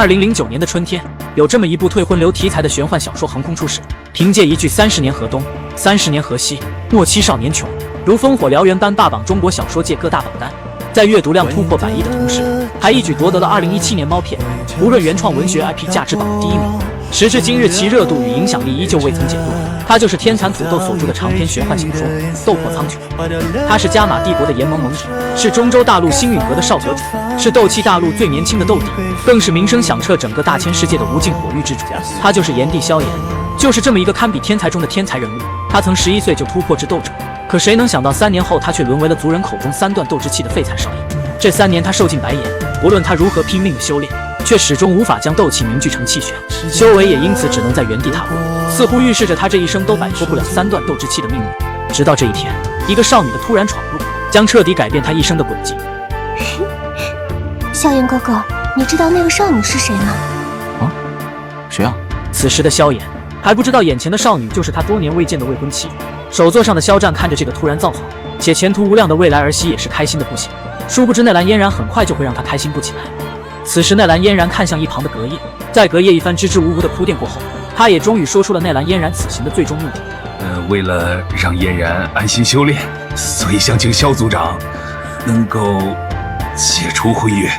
2009年的春天，有这么一部退婚流题材的玄幻小说横空出世，凭借一句30年河东，30年河西，莫欺少年穷，如烽火燎原般霸榜中国小说界各大榜单。在阅读量突破100亿的同时，还一举夺得了2017年猫片胡润原创文学 IP 价值榜的第1名。时至今日，其热度与影响力依旧未曾减弱。它就是天蚕土豆所著的长篇玄幻小说《斗破苍穹》。他是加玛帝国的炎盟盟主，是中州大陆星陨阁的少阁主，是斗气大陆最年轻的斗帝，更是名声响彻整个大千世界的无尽火域之主。他就是炎帝萧炎，就是这么一个堪比天才中的天才人物。他曾11岁就突破至斗者，可谁能想到3年后他却沦为了族人口中3段斗之气的废材少爷。这3年他受尽白眼，无论他如何拼命的修炼，却始终无法将斗气凝聚成气血，修为也因此只能在原地踏步，似乎预示着他这一生都摆脱不了3段斗之气的命运。直到这一天，一个少女的突然闯入，将彻底改变他一生的轨迹。萧炎哥哥，你知道那个少女是谁吗？啊？谁啊？此时的萧炎还不知道眼前的少女就是他多年未见的未婚妻。首座上的萧战看着这个突然造访且前途无量的未来儿媳，也是开心的不行。殊不知纳兰嫣然很快就会让他开心不起来。此时纳兰嫣然看向一旁的隔夜，在隔夜一番支支吾吾的铺垫过后，他也终于说出了纳兰嫣然此行的最终目的。为了让嫣然安心修炼，所以想请萧族长能够解除婚约。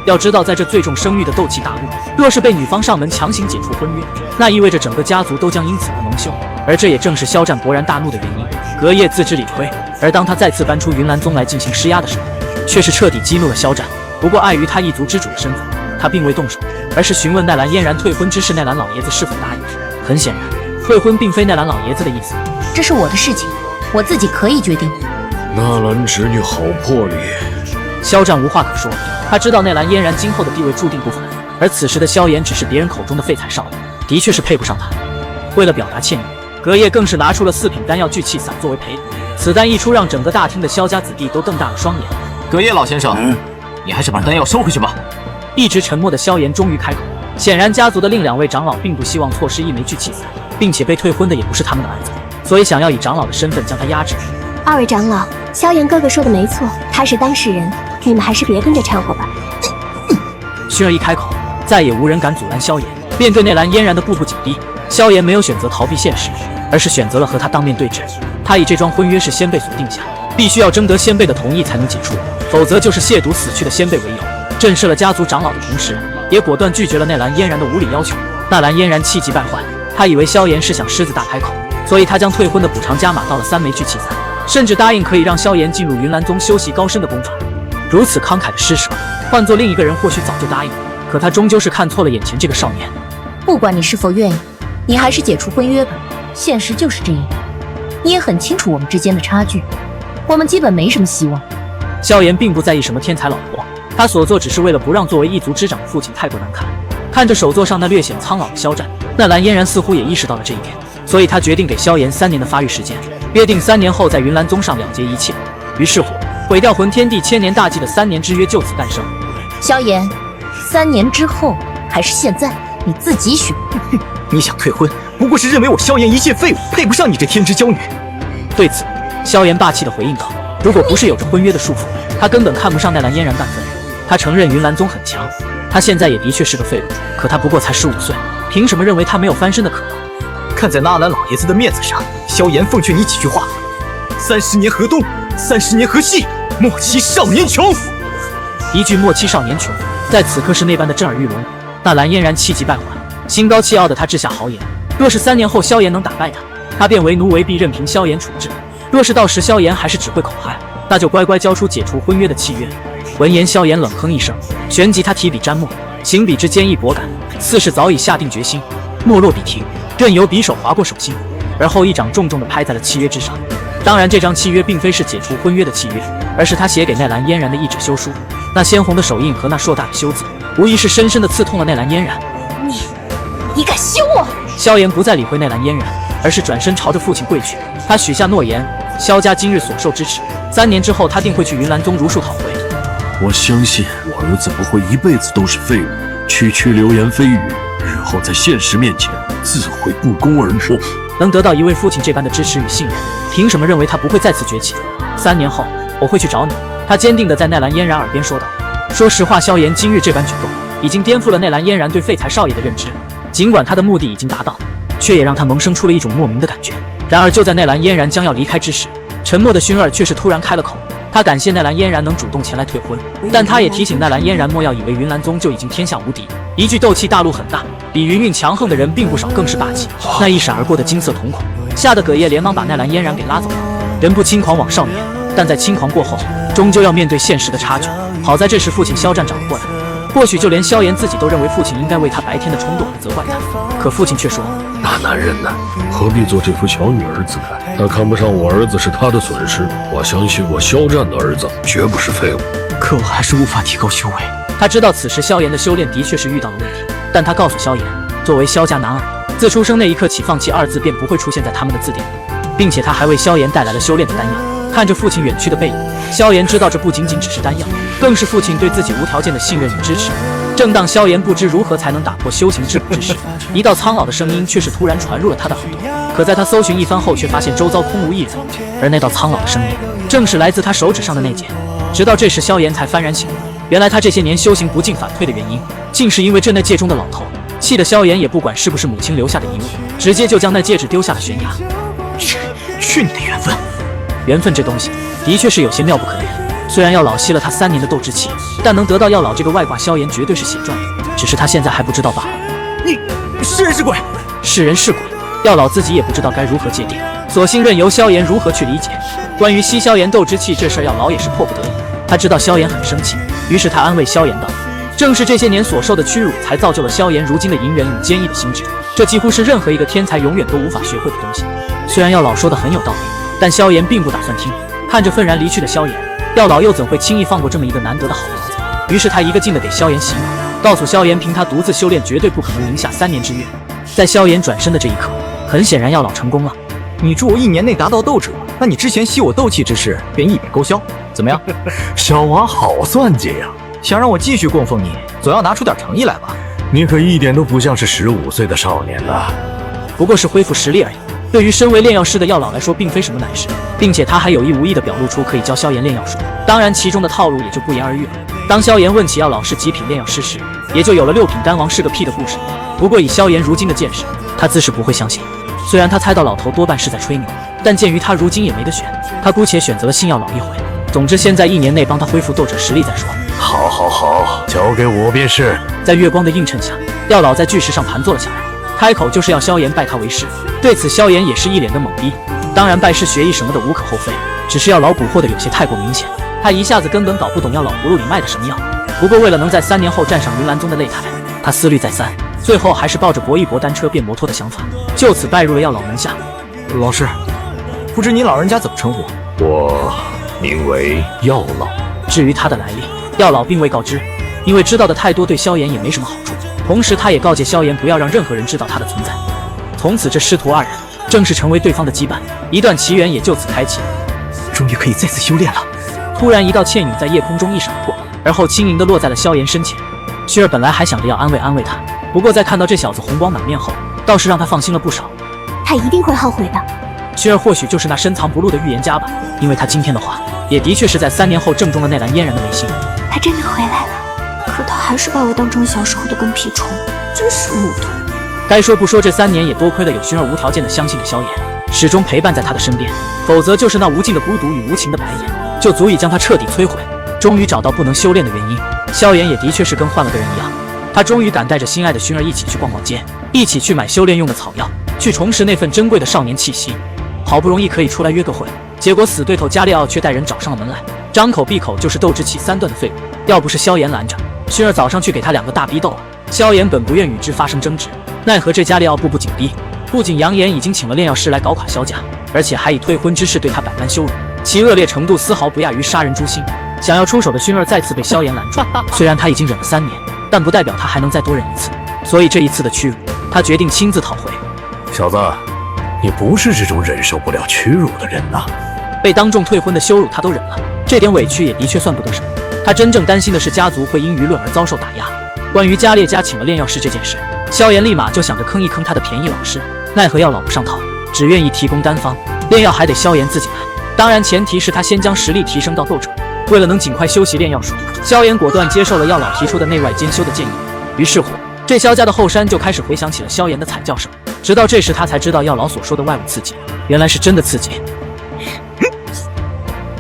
要知道，在这最重声誉的斗气大陆，若是被女方上门强行解除婚约，那意味着整个家族都将因此而蒙羞。而这也正是萧战勃然大怒的原因。隔夜自知理亏，而当他再次搬出云岚宗来进行施压的时候，却是彻底激怒了萧战。不过碍于他一族之主的身份，他并未动手，而是询问纳兰嫣然退婚之事，纳兰老爷子是否答应。很显然，退婚并非纳兰老爷子的意思。这是我的事情，我自己可以决定。纳兰侄女好魄力。萧战无话可说，他知道纳兰嫣然今后的地位注定不凡，而此时的萧炎只是别人口中的废材少爷，的确是配不上他。为了表达歉意，隔夜更是拿出了4品丹药聚气散作为赔礼。此丹一出，让整个大厅的萧家子弟都瞪大了双眼。隔夜老先生，你还是把丹药收回去吧。一直沉默的萧炎终于开口，显然家族的另2位长老并不希望错失一枚聚气散，并且被退婚的也不是他们的儿子，所以想要以长老的身份将他压制。2位长老，萧炎哥哥说的没错，他是当事人，你们还是别跟着掺和吧。薰儿一开口，再也无人敢阻拦萧炎。面对纳兰嫣然的步步紧逼，萧炎没有选择逃避现实，而是选择了和他当面对质。他以这桩婚约是先辈所定下，必须要征得先辈的同意才能解除，否则就是亵渎死去的先辈为由。震慑了家族长老的同时，也果断拒绝了纳兰嫣然的无理要求。纳兰嫣然气急败坏，他以为萧炎是想狮子大开口，所以他将退婚的补偿加码到了3枚聚气散，甚至答应可以让萧炎进入云岚宗修习高深的功法。如此慷慨的施舍，换做另一个人或许早就答应了，可他终究是看错了眼前这个少年。不管你是否愿意，你还是解除婚约吧。现实就是这样，你也很清楚我们之间的差距，我们基本没什么希望。萧炎并不在意什么天才老婆，他所做只是为了不让作为一族之长的父亲太过难看。看着手座上那略显苍老的萧战，纳兰嫣然似乎也意识到了这一点，所以他决定给萧炎3年的发育时间，约定3年后在云岚宗上了结一切。于是乎，毁掉魂天地千年大计的3年之约就此诞生。萧炎，3年之后还是现在，你自己选。你想退婚，不过是认为我萧炎一介废物，配不上你这天之娇女。对此，萧炎霸气地回应道：“如果不是有着婚约的束缚，他根本看不上纳兰嫣然半分。他承认云岚宗很强，他现在也的确是个废物，可他不过才15岁，凭什么认为他没有翻身的可能？看在纳兰老爷子的面子上，萧炎奉劝你几句话：30年河东，30年河西，莫欺少年穷。”一句莫欺少年穷，在此刻是那般的震耳欲聋。纳兰嫣然气急败坏，心高气傲的他掷下豪言：若是3年后萧炎能打败他，他便为奴为婢，任凭萧炎处置；若是到时萧炎还是只会口嗨，那就乖乖交出解除婚约的契约。闻言，萧炎冷哼一声，旋即他提笔沾墨，行笔之坚毅果敢，似是早已下定决心。墨落笔停，任由匕首划过手心，而后一掌重重地拍在了契约之上。当然，这张契约并非是解除婚约的契约，而是他写给纳兰嫣然的一纸休书。那鲜红的手印和那硕大的休字，无疑是深深地刺痛了纳兰嫣然。你敢休我！萧炎不再理会纳兰嫣然，而是转身朝着父亲跪去。他许下诺言，萧家今日所受之耻，3年之后他定会去云岚宗如数讨回。我相信我儿子不会一辈子都是废物，区区流言蜚语，日后在现实面前自会不攻而破。能得到一位父亲这般的支持与信任，凭什么认为他不会再次崛起？3年后我会去找你。他坚定地在纳兰嫣然耳边说道。说实话，萧炎今日这般举动，已经颠覆了内兰嫣然对废材少爷的认知。尽管他的目的已经达到，却也让他萌生出了一种莫名的感觉。然而就在内兰嫣然将要离开之时，沉默的薰儿却是突然开了口。他感谢奈兰嫣然能主动前来退婚，但他也提醒奈兰嫣然莫要以为云岚宗就已经天下无敌。一句斗气大陆很大，比云韵强横的人并不少，更是霸气。那一闪而过的金色瞳孔，吓得葛叶连忙把奈兰嫣然给拉走了。人不轻狂枉少年，但在轻狂过后，终究要面对现实的差距。好在这时父亲萧战找了过来，或许就连萧炎自己都认为父亲应该为他白天的冲动而责怪他，可父亲却说：大男人呢，何必做这副小女儿姿态？他看不上我儿子是他的损失，我相信我萧战的儿子绝不是废物。可我还是无法提高修为。他知道此时萧炎的修炼的确是遇到了问题，但他告诉萧炎，作为萧家男儿，自出生那一刻起，放弃二字便不会出现在他们的字典里，并且他还为萧炎带来了修炼的丹药。看着父亲远去的背影，萧炎知道这不仅仅只是丹药，更是父亲对自己无条件的信任与支持。正当萧炎不知如何才能打破修行桎梏之时，一道苍老的声音却是突然传入了他的耳朵。可在他搜寻一番后，却发现周遭空无一人，而那道苍老的声音正是来自他手指上的那剑。直到这时，萧炎才幡然醒悟，原来他这些年修行不进反退的原因，竟是因为这那戒中的老头。气得萧炎也不管是不是母亲留下的遗物，直接就将那戒指丢下了悬崖。去你的缘分！缘分这东西的确是有些妙不可言。虽然药老吸了他3年的斗之气，但能得到药老这个外挂，萧炎绝对是血赚的，只是他现在还不知道罢了。你是人是鬼？是人是鬼，药老自己也不知道该如何界定，索性任由萧炎如何去理解。关于吸萧炎斗之气这事，药老也是迫不得已。他知道萧炎很生气，于是他安慰萧炎道：正是这些年所受的屈辱，才造就了萧炎如今的隐忍与坚毅的心智，这几乎是任何一个天才永远都无法学会的东西。虽然药老说的很有道理，但萧炎并不打算听。看着愤然离去的萧炎，药老又怎会轻易放过这么一个难得的好儿子？于是他一个劲的给萧炎洗脑，告诉萧炎凭他独自修炼绝对不可能赢下3年之约。在萧炎转身的这一刻，很显然药老成功了。你祝我1年内达到斗者，那你之前吸我斗气之事便一笔勾销，怎么样？小娃好算计呀！想让我继续供奉你，总要拿出点诚意来吧？你可一点都不像是15岁的少年了。不过是恢复实力而已。对于身为炼药师的药老来说，并非什么难事，并且他还有意无意地表露出可以教萧炎炼药术，当然其中的套路也就不言而喻了。当萧炎问起药老是几品炼药师时，也就有了6品丹王是个屁的故事。不过以萧炎如今的见识，他自是不会相信。虽然他猜到老头多半是在吹牛，但鉴于他如今也没得选，他姑且选择了信药老一回。总之，先在1年内帮他恢复斗者实力再说。好，交给我便是。在月光的映衬下，药老在巨石上盘坐了下来，开口就是要萧炎拜他为师。对此，萧炎也是一脸的懵逼。当然，拜师学艺什么的无可厚非，只是药老蛊惑的有些太过明显，他一下子根本搞不懂药老葫芦里卖的什么药。不过，为了能在3年后站上云岚宗的擂台，他思虑再三，最后还是抱着搏一搏单车变摩托的想法，就此拜入了药老门下。老师，不知您老人家怎么称呼？我名为药老。至于他的来历，药老并未告知，因为知道的太多对萧炎也没什么好处。同时，他也告诫萧炎不要让任何人知道他的存在。从此，这师徒2人正式成为对方的羁绊，一段奇缘也就此开启。终于可以再次修炼了。突然，一道倩影在夜空中一闪而过，而后轻盈地落在了萧炎身前。薰儿本来还想着要安慰他，不过在看到这小子红光满面后，倒是让他放心了不少。他一定会后悔的。薰儿或许就是那深藏不露的预言家吧，因为他今天的话，也的确是在3年后正中了内兰嫣然的眉心。他真的回来了，可他还是把我当成小时候的跟屁虫，真是木头。该说不说，这3年也多亏了有薰儿无条件的相信着萧炎，始终陪伴在他的身边，否则就是那无尽的孤独与无情的白眼，就足以将他彻底摧毁。终于找到不能修炼的原因，萧炎也的确是跟换了个人一样，他终于敢带着心爱的薰儿一起去逛逛街，一起去买修炼用的草药，去重拾那份珍贵的少年气息。好不容易可以出来约个会，结果死对头加利奥却带人找上了门来，张口闭口就是斗之气3段的废物。要不是萧炎拦着，薰儿早上去给他2个大逼斗了。萧炎本不愿与之发生争执，奈何这加利奥步步紧逼，不仅扬言已经请了炼药师来搞垮萧家，而且还以退婚之事对他百般羞辱，其恶劣程度丝毫不亚于杀人诛心。想要出手的薰儿再次被萧炎拦住，虽然他已经忍了3年，但不代表他还能再多忍一次，所以这一次的屈辱，他决定亲自讨回。小子，你不是这种忍受不了屈辱的人呐！被当众退婚的羞辱他都忍了，这点委屈也的确算不得什么。他真正担心的是家族会因舆论而遭受打压。关于加列家请了炼药师这件事，萧炎立马就想着坑一坑他的便宜老师，奈何药老不上套，只愿意提供单方炼药，还得萧炎自己来。当然前提是他先将实力提升到斗者。为了能尽快修习炼药术，萧炎果断接受了药老提出的内外兼修的建议。于是乎，这萧家的后山就开始回响起了萧炎的惨叫声。直到这时，他才知道药老所说的外物刺激，原来是真的刺激。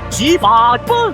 洗法崩。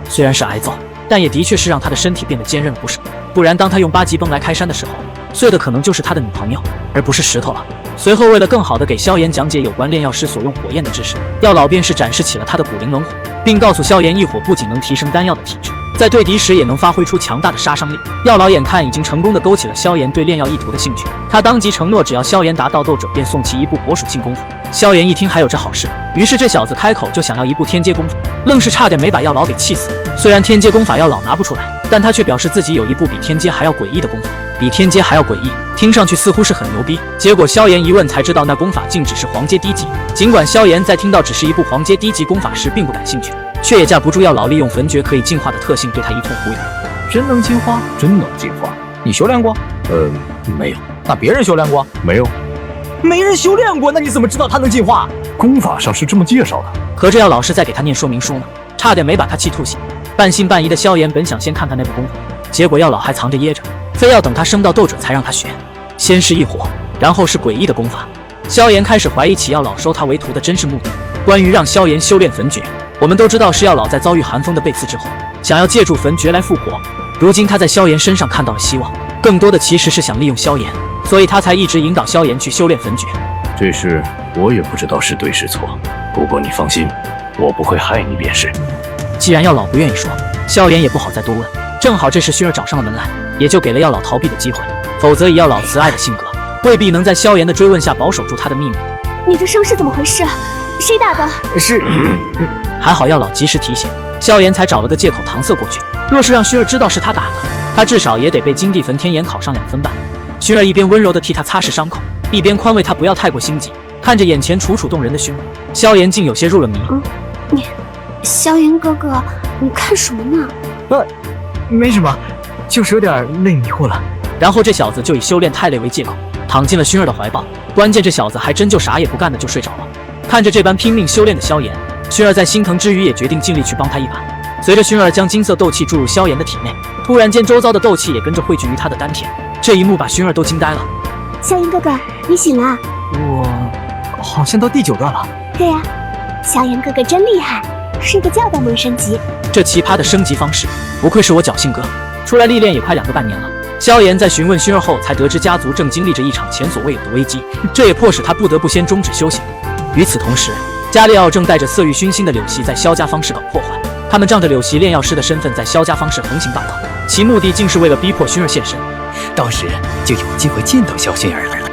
虽然是挨揍，但也的确是让他的身体变得坚韧了不少。不然，当他用8级崩来开山的时候，碎的可能就是他的女朋友，而不是石头了。随后，为了更好的给萧炎讲解有关炼药师所用火焰的知识，药老便是展示起了他的古灵冷火，并告诉萧炎，异火不仅能提升丹药的体质，在对敌时也能发挥出强大的杀伤力。药老眼看已经成功的勾起了萧炎对炼药意图的兴趣，他当即承诺，只要萧炎达到斗者，便送其一部火属性功夫。萧炎一听还有这好事，于是这小子开口就想要一部天阶功夫，愣是差点没把药老给气死。虽然天阶功法药老拿不出来，但他却表示自己有一部比天阶还要诡异的功法。比天阶还要诡异，听上去似乎是很牛逼。结果萧炎一问才知道，那功法竟只是黄阶低级。尽管萧炎在听到只是一部黄阶低级功法时并不感兴趣，却也架不住药老利用焚诀可以净化的特性对他一通忽悠。真能进化？真能进化？你修炼过？没有。那别人修炼过？没有。没人修炼过，那你怎么知道他能进化？功法上是这么介绍的。合着药老师在给他念说明书呢，差点没把他气吐血。半信半疑的萧炎本想先看看那部功法，结果药老还藏着掖着，非要等他升到斗者才让他学。先是异火，然后是诡异的功法。萧炎开始怀疑起药老收他为徒的真实目的。关于让萧炎修炼焚诀，我们都知道是药老在遭遇寒风的背刺之后，想要借助焚诀来复活。如今他在萧炎身上看到了希望，更多的其实是想利用萧炎，所以他才一直引导萧炎去修炼焚诀。这事我也不知道是对是错，不过你放心，我不会害你便是。既然药老不愿意说，萧炎也不好再多问。正好这时薰儿找上了门来，也就给了药老逃避的机会。否则以药老慈爱的性格，未必能在萧炎的追问下保守住他的秘密。你这伤势怎么回事？谁打的？是，还好药老及时提醒，萧炎才找了个借口搪塞过去。若是让薰儿知道是他打的，他至少也得被金地焚天眼考上2分半。薰儿一边温柔地替他擦拭伤口，一边宽慰他不要太过心急。看着眼前楚楚动人的薰儿，萧炎竟有些入了迷。萧炎哥哥，你看什么呢？没什么，就是有点累迷糊了。然后这小子就以修炼太累为借口，躺进了薰儿的怀抱。关键这小子还真就啥也不干的就睡着了。看着这般拼命修炼的萧炎，薰儿在心疼之余也决定尽力去帮他一把。随着薰儿将金色斗气注入萧炎的体内，突然间周遭的斗气也跟着汇聚于他的丹田。这一幕把薰儿都惊呆了。萧炎哥哥，你醒了？我好像到第9段了。对呀，萧炎哥哥真厉害，睡个觉都能升级。这奇葩的升级方式，不愧是我侥幸哥。出来历练也快2个半年了。萧炎在询问薰儿后，才得知家族正经历着一场前所未有的危机，这也迫使他不得不先终止修行。与此同时，加利奥正带着色欲熏心的柳溪在萧家方氏搞破坏。他们仗着柳溪炼药师的身份，在萧家方氏横行霸道，其目的竟是为了逼迫薰儿现身，到时就有机会见到萧薰儿了。